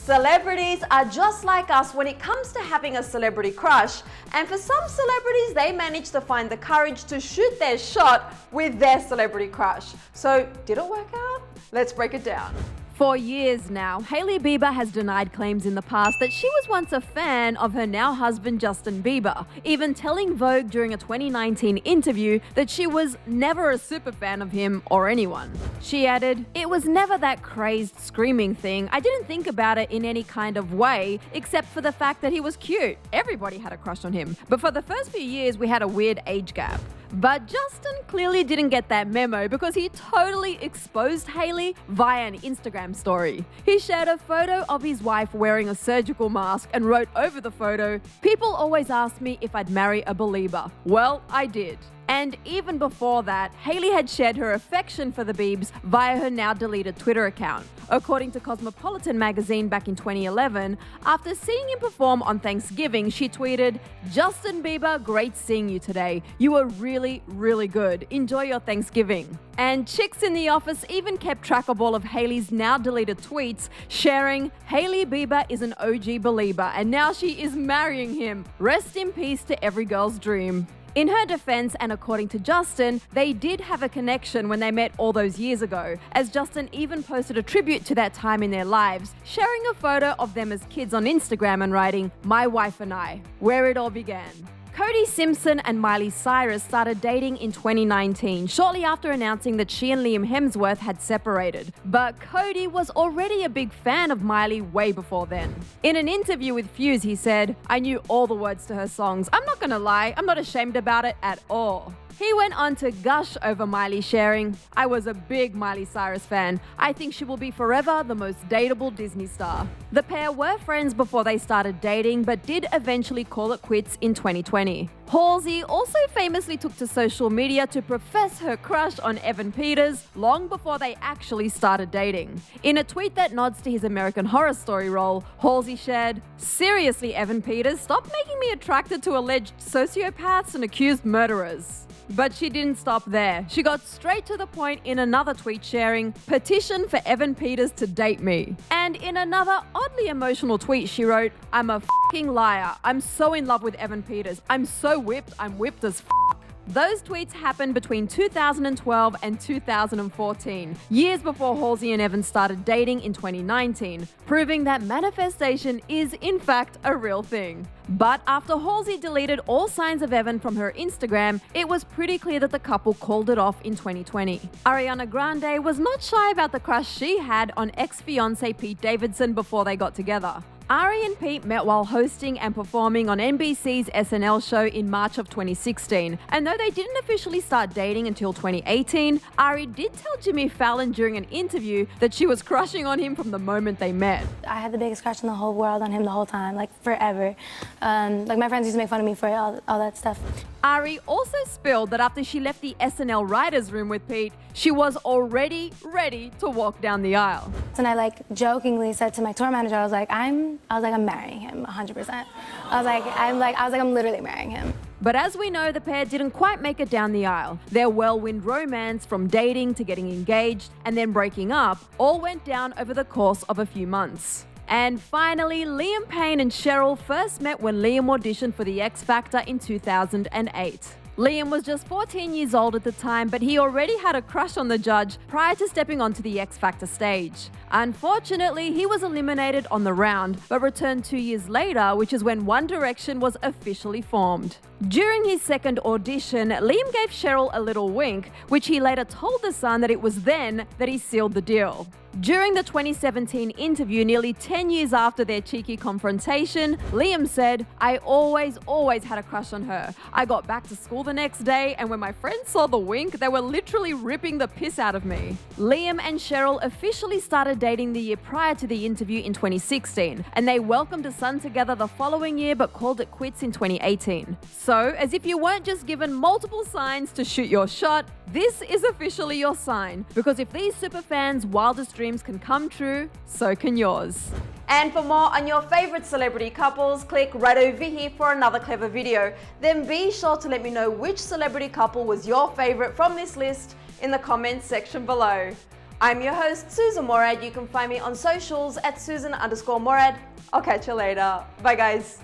Celebrities are just like us when it comes to having a celebrity crush, and for some celebrities, they manage to find the courage to shoot their shot with their celebrity crush. So, did it work out? Let's break it down. For years now, Hailey Bieber has denied claims in the past that she was once a fan of her now husband Justin Bieber, even telling Vogue during a 2019 interview that she was never a super fan of him or anyone. She added, "It was never that crazed screaming thing. I didn't think about it in any kind of way, except for the fact that he was cute. Everybody had a crush on him. But for the first few years, we had a weird age gap." But Justin clearly didn't get that memo because he totally exposed Hailey via an Instagram story. He shared a photo of his wife wearing a surgical mask and wrote over the photo, "People always ask me if I'd marry a Belieber. Well, I did." And even before that, Hailey had shared her affection for the Biebs via her now deleted Twitter account. According to Cosmopolitan magazine back in 2011, after seeing him perform on Thanksgiving, she tweeted, "Justin Bieber, great seeing you today. You were really, really good. Enjoy your Thanksgiving." And chicks in the office even kept track of all of Hailey's now deleted tweets, sharing, "Hailey Bieber is an OG Belieber and now she is marrying him. Rest in peace to every girl's dream." In her defense, and according to Justin, they did have a connection when they met all those years ago, as Justin even posted a tribute to that time in their lives, sharing a photo of them as kids on Instagram and writing, "My wife and I," where it all began. Cody Simpson and Miley Cyrus started dating in 2019, shortly after announcing that she and Liam Hemsworth had separated. But Cody was already a big fan of Miley way before then. In an interview with Fuse, he said, "I knew all the words to her songs. I'm not gonna lie, I'm not ashamed about it at all." He went on to gush over Miley, sharing, "I was a big Miley Cyrus fan. I think she will be forever the most dateable Disney star." The pair were friends before they started dating, but did eventually call it quits in 2020. Halsey also famously took to social media to profess her crush on Evan Peters long before they actually started dating. In a tweet that nods to his American Horror Story role, Halsey shared, "Seriously, Evan Peters, stop making me attracted to alleged sociopaths and accused murderers." But she didn't stop there. She got straight to the point in another tweet sharing, "Petition for Evan Peters to date me." And in another oddly emotional tweet, she wrote, "I'm a fucking liar. I'm so in love with Evan Peters. I'm so whipped. I'm whipped as f***." Those tweets happened between 2012 and 2014, years before Halsey and Evan started dating in 2019, proving that manifestation is in fact a real thing. But after Halsey deleted all signs of Evan from her Instagram, it was pretty clear that the couple called it off in 2020. Ariana Grande was not shy about the crush she had on ex-fiancé Pete Davidson before they got together. Ari and Pete met while hosting and performing on NBC's SNL show in March of 2016, and though they didn't officially start dating until 2018, Ari did tell Jimmy Fallon during an interview that she was crushing on him from the moment they met. I had the biggest crush in the whole world on him the whole time, like forever. Like my friends used to make fun of me for all that stuff. Ari also spilled that after she left the SNL writers' room with Pete, she was already ready to walk down the aisle. And I jokingly said to my tour manager, I was like, I'm marrying him 100%. I'm literally marrying him. But as we know, the pair didn't quite make it down the aisle. Their whirlwind romance, from dating to getting engaged and then breaking up, all went down over the course of a few months. And finally, Liam Payne and Cheryl first met when Liam auditioned for The X Factor in 2008. Liam was just 14 years old at the time, but he already had a crush on the judge prior to stepping onto the X Factor stage. Unfortunately, he was eliminated on the round, but returned 2 years later, which is when One Direction was officially formed. During his second audition, Liam gave Cheryl a little wink, which he later told The Sun that it was then that he sealed the deal. During the 2017 interview, nearly 10 years after their cheeky confrontation, Liam said, "I always had a crush on her. I got back to school the next day, and when my friends saw the wink, they were literally ripping the piss out of me." Liam and Cheryl officially started dating the year prior to the interview in 2016, and they welcomed a son together the following year but called it quits in 2018. So, as if you weren't just given multiple signs to shoot your shot, this is officially your sign, because if these superfans' wildest dreams can come true, so can yours. And for more on your favorite celebrity couples, click right over here for another clever video. Then be sure to let me know which celebrity couple was your favorite from this list in the comments section below. I'm your host, Susan Morad. You can find me on socials at Susan_Morad. I'll catch you later. Bye guys.